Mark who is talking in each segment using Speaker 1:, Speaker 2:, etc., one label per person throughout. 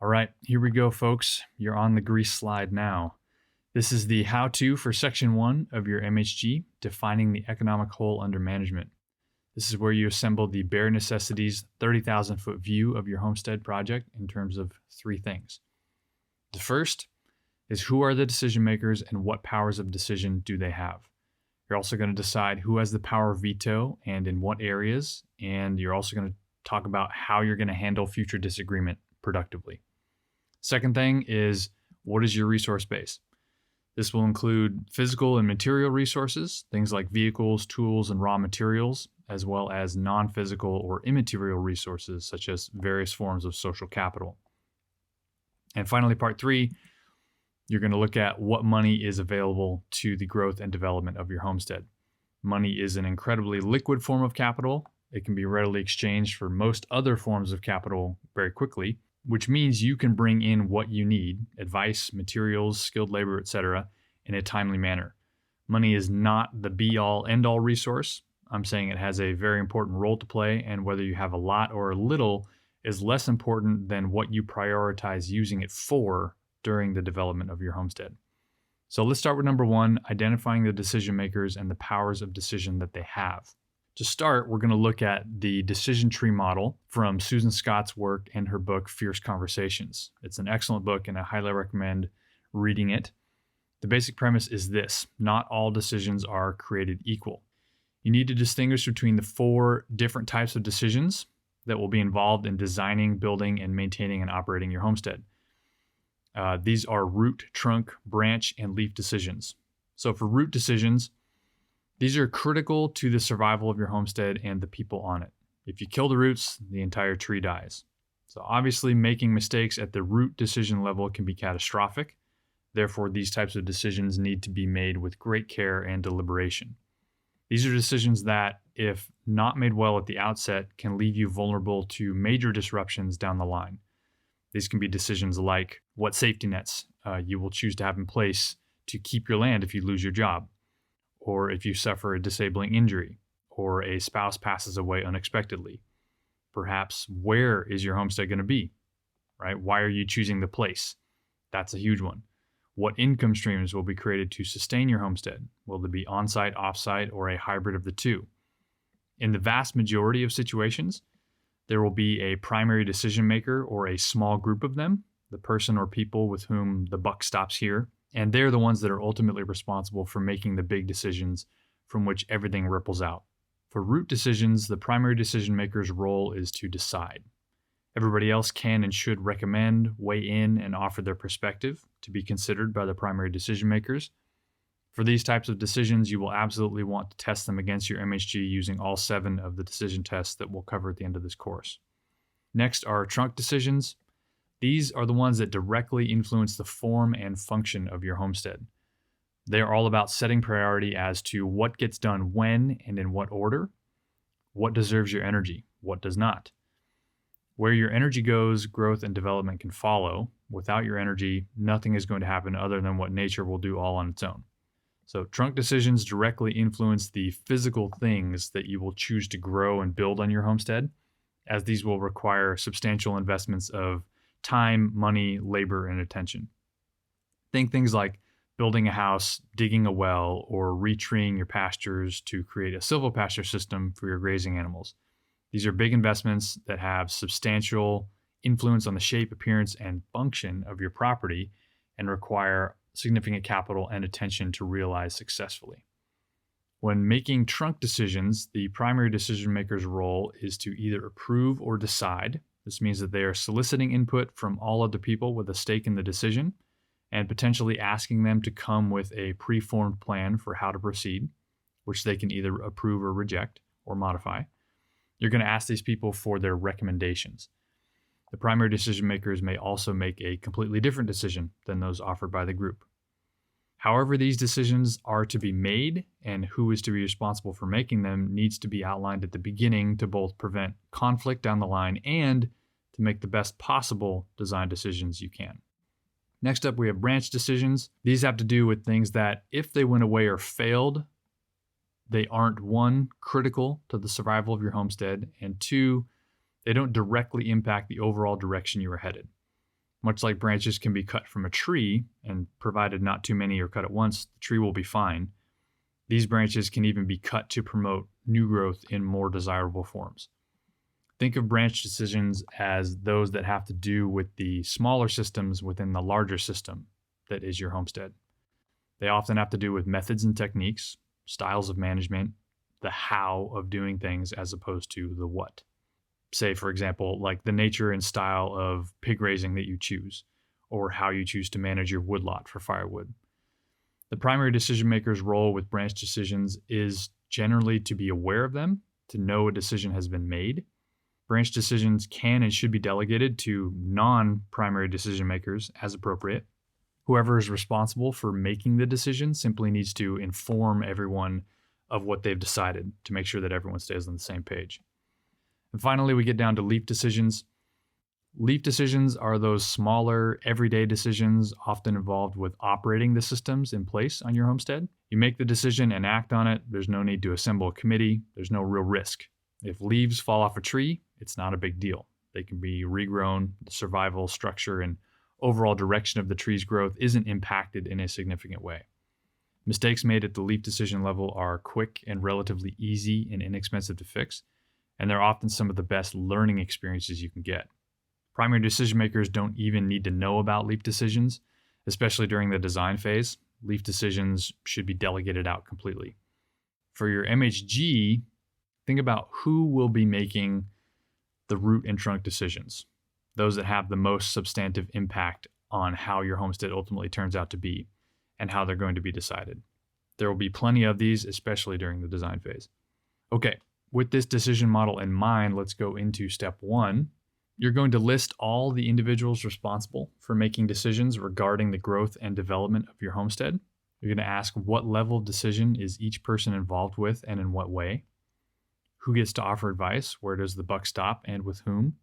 Speaker 1: All right, here we go, folks. You're on the grease slide now. This is the how-to for Section 1 of your MHG, defining the economic whole under management. This is where you assemble the bare necessities 30,000-foot view of your homestead project in terms of three things. The first is who are the decision makers and what powers of decision do they have? You're also going to decide who has the power of veto and in what areas, and you're also going to talk about how you're going to handle future disagreement productively. Second thing is, what is your resource base? This will include physical and material resources, things like vehicles, tools, and raw materials, as well as non-physical or immaterial resources, such as various forms of social capital. And finally, part three, you're going to look at what money is available to the growth and development of your homestead. Money is an incredibly liquid form of capital. It can be readily exchanged for most other forms of capital very quickly, which means you can bring in what you need, advice, materials, skilled labor, etc., in a timely manner. Money is not the be-all, end-all resource. I'm saying it has a very important role to play, and whether you have a lot or a little is less important than what you prioritize using it for during the development of your homestead. So let's start with number one, identifying the decision makers and the powers of decision that they have. To start, we're going to look at the decision tree model from Susan Scott's work and her book, Fierce Conversations. It's an excellent book, and I highly recommend reading it. The basic premise is this: not all decisions are created equal. You need to distinguish between the four different types of decisions that will be involved in designing, building, and maintaining and operating your homestead. These are root, trunk, branch, and leaf decisions. So for root decisions, these are critical to the survival of your homestead and the people on it. If you kill the roots, the entire tree dies. So obviously, making mistakes at the root decision level can be catastrophic. Therefore, these types of decisions need to be made with great care and deliberation. These are decisions that, if not made well at the outset, can leave you vulnerable to major disruptions down the line. These can be decisions like what safety nets you will choose to have in place to keep your land if you lose your job, or if you suffer a disabling injury, or a spouse passes away unexpectedly. Perhaps where is your homestead going to be, right? Why are you choosing the place? That's a huge one. What income streams will be created to sustain your homestead? Will they be on-site, off-site, or a hybrid of the two? In the vast majority of situations, there will be a primary decision maker or a small group of them, the person or people with whom the buck stops here, and they're the ones that are ultimately responsible for making the big decisions from which everything ripples out. For root decisions, the primary decision maker's role is to decide. Everybody else can and should recommend, weigh in, and offer their perspective to be considered by the primary decision makers. For these types of decisions, you will absolutely want to test them against your MHG using all 7 of the decision tests that we'll cover at the end of this course. Next are trunk decisions. These are the ones that directly influence the form and function of your homestead. They are all about setting priority as to what gets done when and in what order, what deserves your energy, what does not. Where your energy goes, growth and development can follow. Without your energy, nothing is going to happen other than what nature will do all on its own. So trunk decisions directly influence the physical things that you will choose to grow and build on your homestead, as these will require substantial investments of time, money, labor, and attention. Think things like building a house, digging a well, or retreeing your pastures to create a silvopasture system for your grazing animals. These are big investments that have substantial influence on the shape, appearance, and function of your property and require significant capital and attention to realize successfully. When making trunk decisions, the primary decision maker's role is to either approve or decide. This means that they are soliciting input from all other people with a stake in the decision and potentially asking them to come with a preformed plan for how to proceed, which they can either approve or reject or modify. You're going to ask these people for their recommendations. The primary decision makers may also make a completely different decision than those offered by the group. However these decisions are to be made and who is to be responsible for making them needs to be outlined at the beginning to both prevent conflict down the line and to make the best possible design decisions you can. Next up, we have branch decisions. These have to do with things that, if they went away or failed, they aren't, 1, critical to the survival of your homestead, and 2, they don't directly impact the overall direction you are headed. Much like branches can be cut from a tree, and provided not too many are cut at once, the tree will be fine. These branches can even be cut to promote new growth in more desirable forms. Think of branch decisions as those that have to do with the smaller systems within the larger system that is your homestead. They often have to do with methods and techniques, styles of management, the how of doing things as opposed to the what. Say, for example, like the nature and style of pig raising that you choose, or how you choose to manage your woodlot for firewood. The primary decision maker's role with branch decisions is generally to be aware of them, to know a decision has been made. Branch decisions can and should be delegated to non-primary decision makers as appropriate. Whoever is responsible for making the decision simply needs to inform everyone of what they've decided to make sure that everyone stays on the same page. And finally, we get down to leaf decisions. Leaf decisions are those smaller, everyday decisions often involved with operating the systems in place on your homestead. You make the decision and act on it. There's no need to assemble a committee. There's no real risk. If leaves fall off a tree, it's not a big deal. They can be regrown. The survival, structure, and overall direction of the tree's growth isn't impacted in a significant way. Mistakes made at the leaf decision level are quick and relatively easy and inexpensive to fix, and they're often some of the best learning experiences you can get. Primary decision makers don't even need to know about leaf decisions, especially during the design phase. Leaf decisions should be delegated out completely. For your MHG, think about who will be making the root and trunk decisions, those that have the most substantive impact on how your homestead ultimately turns out to be and how they're going to be decided. There will be plenty of these, especially during the design phase. Okay, with this decision model in mind, let's go into step 1. You're going to list all the individuals responsible for making decisions regarding the growth and development of your homestead. You're going to ask what level of decision is each person involved with and in what way. Who gets to offer advice? Where does the buck stop and with whom?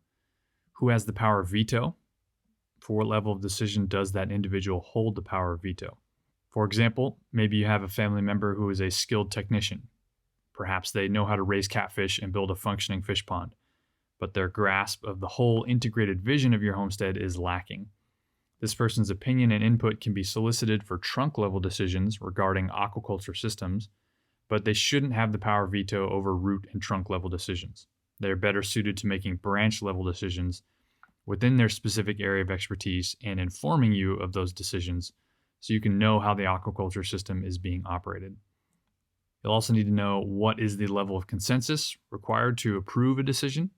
Speaker 1: Who has the power of veto? For what level of decision does that individual hold the power of veto? For example, maybe you have a family member who is a skilled technician. Perhaps they know how to raise catfish and build a functioning fish pond, but their grasp of the whole integrated vision of your homestead is lacking. This person's opinion and input can be solicited for trunk level decisions regarding aquaculture systems, but they shouldn't have the power of veto over root and trunk level decisions. They're better suited to making branch level decisions within their specific area of expertise and informing you of those decisions so you can know how the aquaculture system is being operated. You'll also need to know what is the level of consensus required to approve a decision.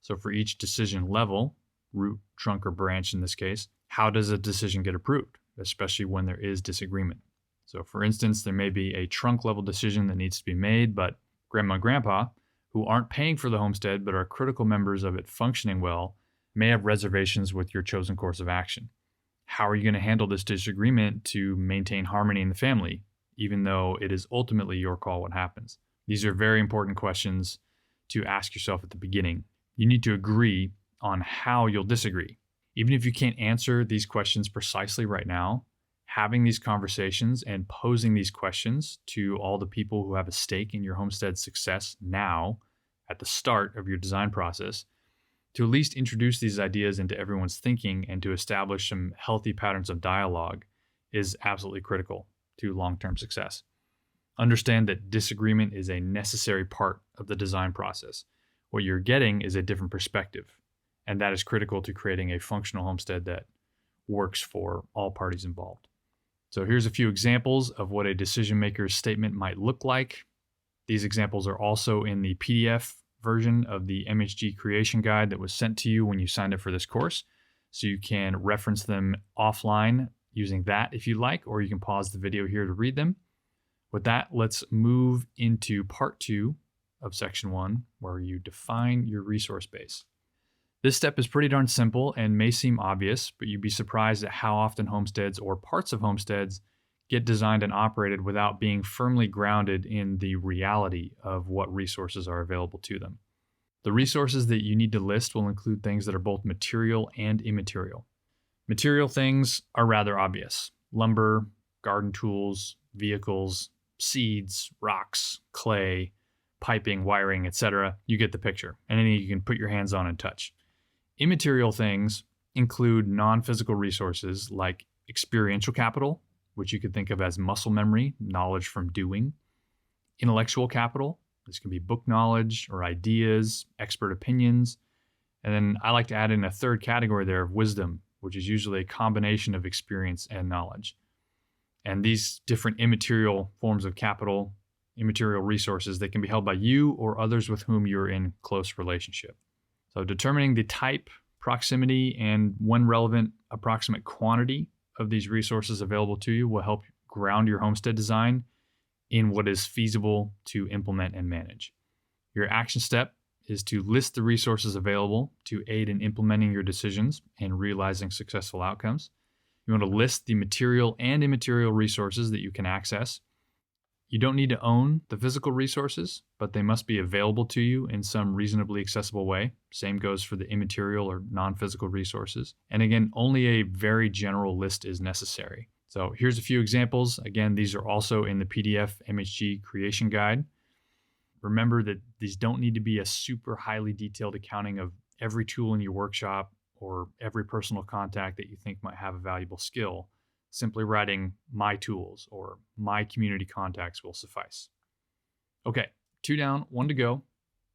Speaker 1: So for each decision level, root, trunk, or branch in this case, how does a decision get approved, especially when there is disagreement? So for instance, there may be a trunk level decision that needs to be made, but grandma and grandpa, who aren't paying for the homestead but are critical members of it functioning well, may have reservations with your chosen course of action. How are you going to handle this disagreement to maintain harmony in the family, even though it is ultimately your call what happens? These are very important questions to ask yourself at the beginning. You need to agree on how you'll disagree. Even if you can't answer these questions precisely right now, having these conversations and posing these questions to all the people who have a stake in your homestead's success now, at the start of your design process, to at least introduce these ideas into everyone's thinking and to establish some healthy patterns of dialogue is absolutely critical to long-term success. Understand that disagreement is a necessary part of the design process. What you're getting is a different perspective, and that is critical to creating a functional homestead that works for all parties involved. So here's a few examples of what a decision maker's statement might look like. These examples are also in the PDF version of the MHG creation guide that was sent to you when you signed up for this course. So you can reference them offline using that if you like, or you can pause the video here to read them. With that, let's move into part 2 of section 1, where you define your resource base. This step is pretty darn simple and may seem obvious, but you'd be surprised at how often homesteads or parts of homesteads get designed and operated without being firmly grounded in the reality of what resources are available to them. The resources that you need to list will include things that are both material and immaterial. Material things are rather obvious: lumber, garden tools, vehicles, seeds, rocks, clay, piping, wiring, etc. You get the picture, and anything you can put your hands on and touch. Immaterial things include non-physical resources like experiential capital, which you could think of as muscle memory, knowledge from doing, intellectual capital. This can be book knowledge or ideas, expert opinions. And then I like to add in a third category there of wisdom, which is usually a combination of experience and knowledge. And these different immaterial forms of capital, immaterial resources, they can be held by you or others with whom you're in close relationship. So determining the type, proximity, and when relevant, approximate quantity of these resources available to you will help ground your homestead design in what is feasible to implement and manage. Your action step is to list the resources available to aid in implementing your decisions and realizing successful outcomes. You want to list the material and immaterial resources that you can access. You don't need to own the physical resources, but they must be available to you in some reasonably accessible way. Same goes for the immaterial or non-physical resources. And again, only a very general list is necessary. So here's a few examples. Again, these are also in the PDF MHG creation guide. Remember that these don't need to be a super highly detailed accounting of every tool in your workshop or every personal contact that you think might have a valuable skill. Simply writing my tools or my community contacts will suffice. Okay, 2 down, 1 to go.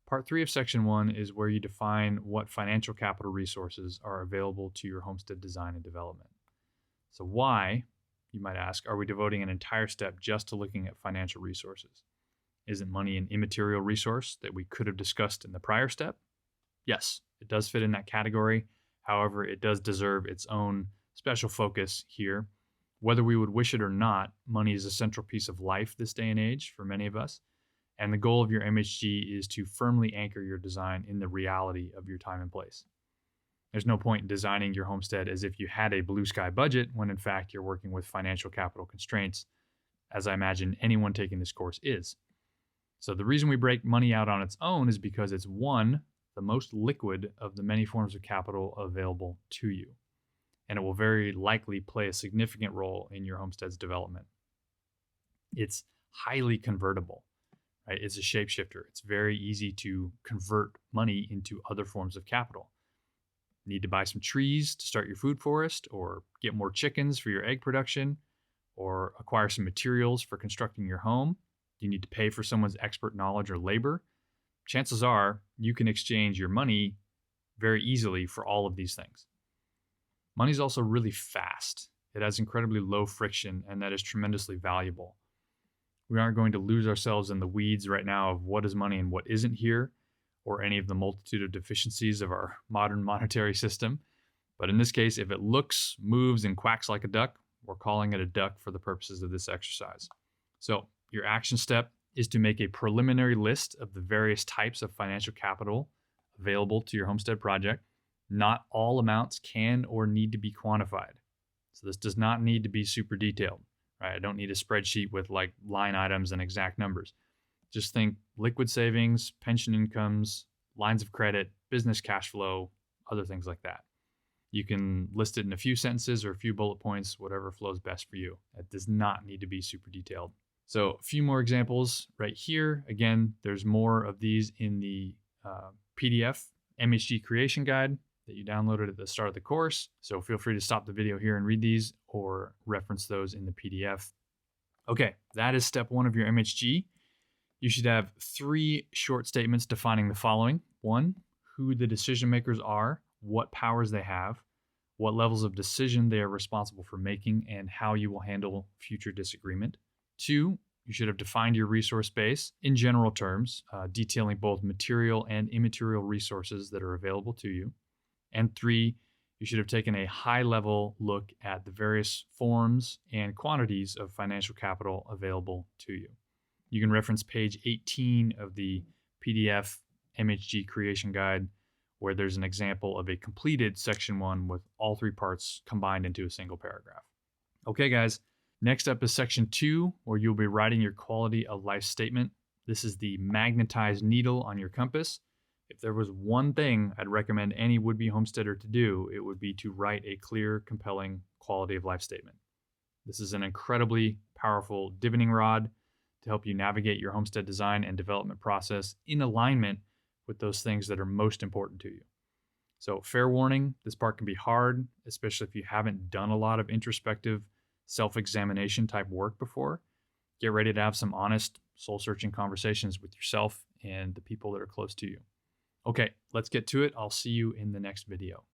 Speaker 1: Part 3 of section 1 is where you define what financial capital resources are available to your homestead design and development. So why, you might ask, are we devoting an entire step just to looking at financial resources? Isn't money an immaterial resource that we could have discussed in the prior step? Yes, it does fit in that category. However, it does deserve its own special focus here. Whether we would wish it or not, money is a central piece of life this day and age for many of us. And the goal of your MHG is to firmly anchor your design in the reality of your time and place. There's no point in designing your homestead as if you had a blue sky budget when in fact you're working with financial capital constraints, as I imagine anyone taking this course is. So the reason we break money out on its own is because it's one, the most liquid of the many forms of capital available to you. And it will very likely play a significant role in your homestead's development. It's highly convertible, right? It's a shapeshifter. It's very easy to convert money into other forms of capital. Need to buy some trees to start your food forest, or get more chickens for your egg production, or acquire some materials for constructing your home. You need to pay for someone's expert knowledge or labor. Chances are you can exchange your money very easily for all of these things. Money is also really fast. It has incredibly low friction, and that is tremendously valuable. We aren't going to lose ourselves in the weeds right now of what is money and what isn't here, or any of the multitude of deficiencies of our modern monetary system. But in this case, if it looks, moves, and quacks like a duck, we're calling it a duck for the purposes of this exercise. So your action step is to make a preliminary list of the various types of financial capital available to your homestead project. Not all amounts can or need to be quantified. So this does not need to be super detailed, right? I don't need a spreadsheet with like line items and exact numbers. Just think liquid savings, pension incomes, lines of credit, business cash flow, other things like that. You can list it in a few sentences or a few bullet points, whatever flows best for you. It does not need to be super detailed. So a few more examples right here. Again, there's more of these in the PDF MHG creation guide that you downloaded at the start of the course. So feel free to stop the video here and read these or reference those in the PDF. Okay, that is step 1 of your MHG. You should have 3 short statements defining the following. 1, who the decision makers are, what powers they have, what levels of decision they are responsible for making, and how you will handle future disagreement. 2, you should have defined your resource base in general terms, detailing both material and immaterial resources that are available to you. And 3, you should have taken a high-level look at the various forms and quantities of financial capital available to you. You can reference page 18 of the PDF MHG creation guide, where there's an example of a completed section 1 with all 3 parts combined into a single paragraph. Okay, guys, next up is section 2, where you'll be writing your quality of life statement. This is the magnetized needle on your compass. If there was one thing I'd recommend any would-be homesteader to do, it would be to write a clear, compelling quality of life statement. This is an incredibly powerful divining rod to help you navigate your homestead design and development process in alignment with those things that are most important to you. So fair warning, this part can be hard, especially if you haven't done a lot of introspective self-examination type work before. Get ready to have some honest, soul-searching conversations with yourself and the people that are close to you. Okay, let's get to it. I'll see you in the next video.